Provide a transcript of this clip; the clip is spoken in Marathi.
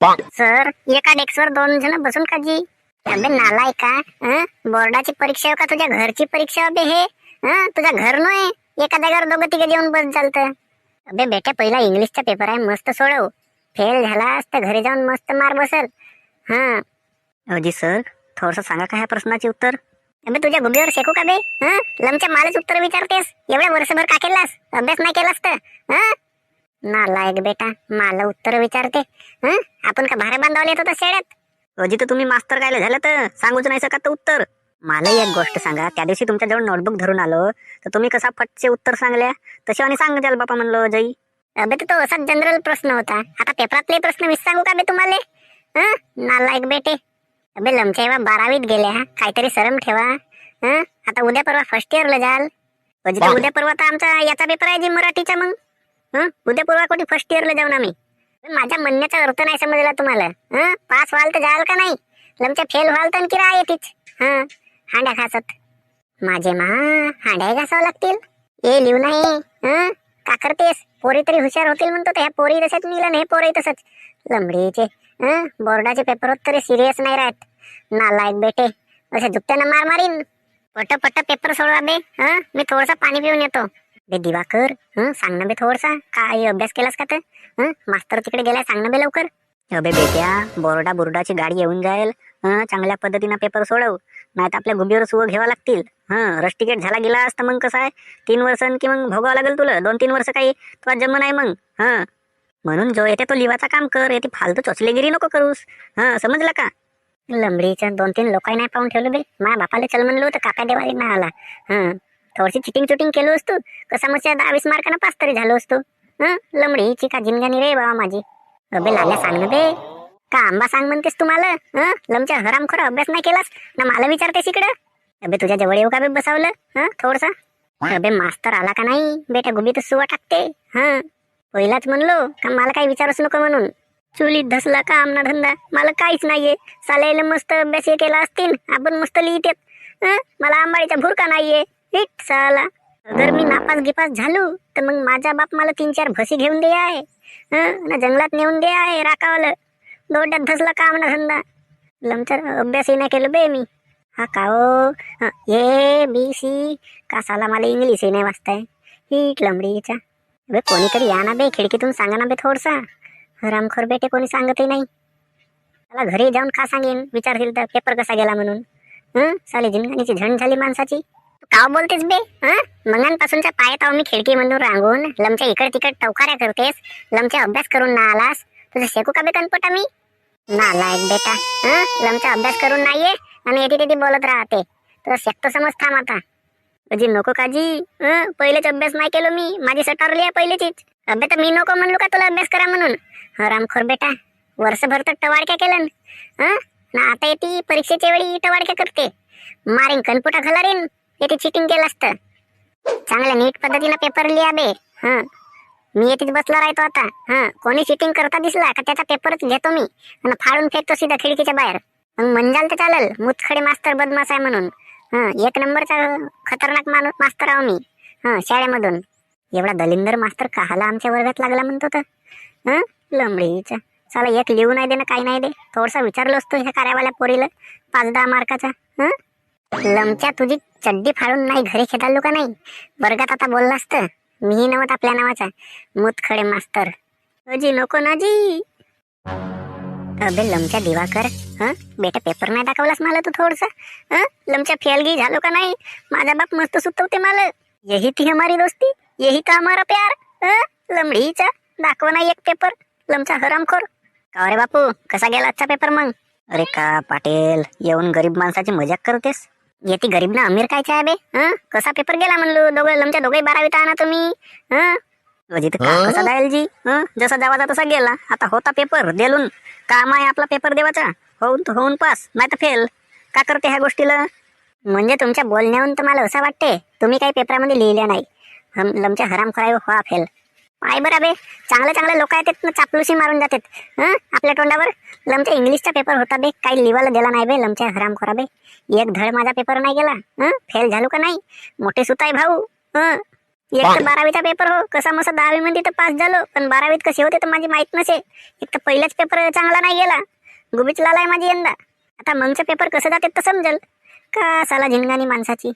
सर एका डेस्कवर 2 जण बसून का जी? अबे नालाय का? बोर्डाची परीक्षा आहे का तुझ्या घरची परीक्षा? अबे हे तुझ्या घर नोय एका जागेवर 2-3 जेवून बस चालत. अबे बेटा पहिला इंग्लिशचा पेपर आहे, मस्त सोडव. फेल झालास तर घरी जाऊन मस्त मार बसल. अजी सर, थोडस सांगा का ह्या प्रश्नाचे उत्तर? अबे तुझ्या गुबीवर शेकू का बे? लमच्या मालच उत्तर विचारतेस? एवढ्या वर्षभर का केलास? अभ्यास नाही केलास तर नालायक बेटा, मला उत्तर विचारते. आपण का भारे बांधावले येतो शेड्यात? अजी तर तुम्ही मास्तर गायला झालं तर सांगूच नाही शकत उत्तर. मला एक गोष्ट सांगा, त्या दिवशी तुमच्याजवळ नोटबुक धरून आलो तर तुम्ही कसा फटचे उत्तर सांगल्या तसे आणि सांग द्याल बापा म्हणलो जई. अबे तो असा जनरल प्रश्न होता. आता पेपरातले प्रश्न मी सांगू का बे तुम्हाला? नालायक बेटे. अबे लमच्या एव्हा 12वीत गेल्या, काहीतरी शरम ठेवा. आता उद्या परवा फर्स्ट इयरला जाल. अजी तर उद्या परवा तर आमचा याचा पेपर आहे जी मराठीचा. मग उद्या परवा कोणी फर्स्ट इयरला जाऊन आम्ही. माझ्या म्हणण्याचा अर्थ नाही समजला तुम्हाला? पास व्हाल तर जाल का नाही? लमच्या फेल व्हाल तर आणखी राह येतीच. हांड्या घासत माझे मा हांड्या घासावं लागतील. ए लिहू नाही. का करतेस? पोरी तरी हुशार होतील म्हणतो, ह्या पोरी तसंच निघलं, हे पोरी तसंच लंबडीचे. बोर्डाचे पेपर तरी सिरियस नाही राहत. नालायक बेटे, अशा जुत्त्यानं मार मारीन. पट पेपर सोडवा बे. मी थोडसा पाणी पिऊन येतो. बे दिवाकर, सांग ना बे थोडसा, काय अभ्यास केलास का? तर मास्तर तिकडे गेलाय, सांग ना बे लवकर. अबे बेट्या, बोर्डाची गाडी येऊन जाईल. चांगल्या पद्धतीनं पेपर सोडव, नाही तर आपल्या गुबीवर सुव घ्यावा लागतील. रश तिकीट झाला गेला असता मग कसं आहे, 3 वर्ष की मग भोगावं लागेल तुला. 2-3 वर्ष काही तुला जन्म नाही मग. म्हणून जो येते तो लिवाचा काम कर, येते फालतू चोचलेगिरी नको करूस. समजलं का? लंबडीच्या 2-3 लोकांनी नाही पाहून ठेवलं बे. माझ्या बापाला चल म्हणलो तर काका देवारी नाही आला. थोडीशी चिटिंग केलो असतो, कसा मग 20 मार्कांना पास तरी झालो असतो. लंबडीची का जिमजानी रे बाबा माझी. अबे लाल्या सांग ना बे, का आंबा सांग म्हणतेस तुम्हाला? लमच्या हरामखोर अभ्यास नाही केलास ना मला विचारतेस इकडं? अबे तुझ्या जवळ येऊ का बे बसावलं थोडसा? अबे मास्तर आला का नाही बेटा, गुबी तर सुवा टाकते. पहिलाच म्हणलो का मला काही विचारूच नको म्हणून. चुलीत धसला का आमना धंदा, मला काहीच नाहीये. साल्याला मस्त अभ्यास हे केला असतील, आपण मस्त लिहित येत. मला आंबाडीचा भुरका नाहीये. हिट साला, अगर मी नापास गिपास झालो तर मग माझा बाप मला 3-4 म्हशी घेऊन दे आहे, ना जंगलात नेऊन दे आहे राखावलं. दोड्यात धसला काम ना धंदा. लमचर अभ्यासही नाही केलं बे मी. हा काओ ABC का साला, मला इंग्लिशही नाही वाचताय. हिट लंबडीचा. बे कोणीतरी या ना बे, खिडकीतून सांगा ना बे थोडसा. हरामखोर बेटे कोणी सांगतही नाही. मला घरी जाऊन का सांगेन, विचारतील तर पेपर कसा गेला म्हणून. साली जिंदगीची झण झाली माणसाची. का बोलतेस बे? मंगांपासूनच्या पायात आहो मी खिडकी मधून रांगून. लमच्या इकड तिकड टवकाऱ्या करतेस. लमच्या अभ्यास करून ना आलास, तुझं शेकू का बे कनपटा मी? नालायक बेटा, लमचा अभ्यास करून नाहीये आणि येते तिथे बोलत राहते. तुझं शेकतो समज, थांब आता. अजी नको काजी, पहिलेच अभ्यास नाही केलो मी, माझी सटारली आहे पहिलेचीच. अभ्यास तर मी नको म्हणलो का तुला अभ्यास करा म्हणून? हरामखोर बेटा, वर्षभर तर टवाडक्या केलं ना, आता येते परीक्षेच्या वेळी टवाडक्या करते. मारीन कनपुटा घालारीन, येते चिटिंग केलं असतं. चांगल्या नीट पद्धतीनं पेपर लिहा बे. मी येतेच बसला राहतो आता. कोणी चिटिंग करता दिसला का त्याचा पेपरच घेतो मी आणि फाडून फेकतो सीधा खिडकीच्या बाहेर. मग म्हणजाल तर चालेल, मुतखडे मास्तर बदमाश आहे म्हणून. 1 नंबरचा खतरनाक मास्तर आहो मी शाळेमधून. एवढा दलिंदर मास्तर काहाला आमच्या वर्गात लागला म्हणतो तर लंबडीचा साला. एक लिहू नाही दे ना, काही नाही दे. थोडसा विचारलो असतो ह्या कार्यावाल्या पोरीला 5-10 मार्काचा. लमच्या तुझी चड्डी फाडून नाही घरी खेळालो का नाही? वर्गात आता बोलला असतं मीही नव्हत आपल्या नावाचा मुतखडे मास्तर. अजी नको ना जी. अबे लमच्या दिवाकर, बेटा पेपर नाही दाखवलास मला तू थोडसा? लमच्या फेलगी झालो का नाही? माझा बाप मस्त सुतवते मला. यही थी हमारी दोस्ती, यही था हमारा प्यार. लमडीचा दाखव नाही एक पेपर, लमचा हरामखोर. का रे बापू, कसा गेला आजचा पेपर मग? अरे का पाटील, येऊन गरीब माणसाची मजाक करतेस? येते गरीब ना अमीर कायचा आहे बे? कसा पेपर गेला म्हणलो? लमच्या दोघे 12वीत आणा तुम्ही. अजी तर का कसा जाईल जी? जसा जावाचा तसा गेला. आता होता पेपर देलून, काम आहे आपला पेपर देवाचा. होऊन पास नाही तर फेल. का करते ह्या गोष्टीला? म्हणजे तुमच्या बोलण्याहून तर मला असं वाटते तुम्ही काही पेपरामध्ये लिहिल्या नाही. लमच्या हरामखोर व्हा फेल. पाय बरा बे, चांगले लोक आहेत ना, चापलुसी मारून जातात आपल्या तोंडावर. लमच्या इंग्लिशचा पेपर होता बे, काही लिवायला दिला नाही बे लमच्या हरामखोरा बे. एक धड माझा पेपर नाही गेला. फेल झालो का नाही? मोठे सुताय भाऊ. एक तर 12वीचा पेपर हो, कसा मसा 10वी मध्ये तर पास झालो, पण 12वीत कसे होते तर माझी माहित नसे. एक तर पहिलाच पेपर चांगला नाही गेला, गुबीच लालाय माझी यंदा. आता मगचा पेपर कसं जाते तर समजल का साला झिंगानी माणसाची.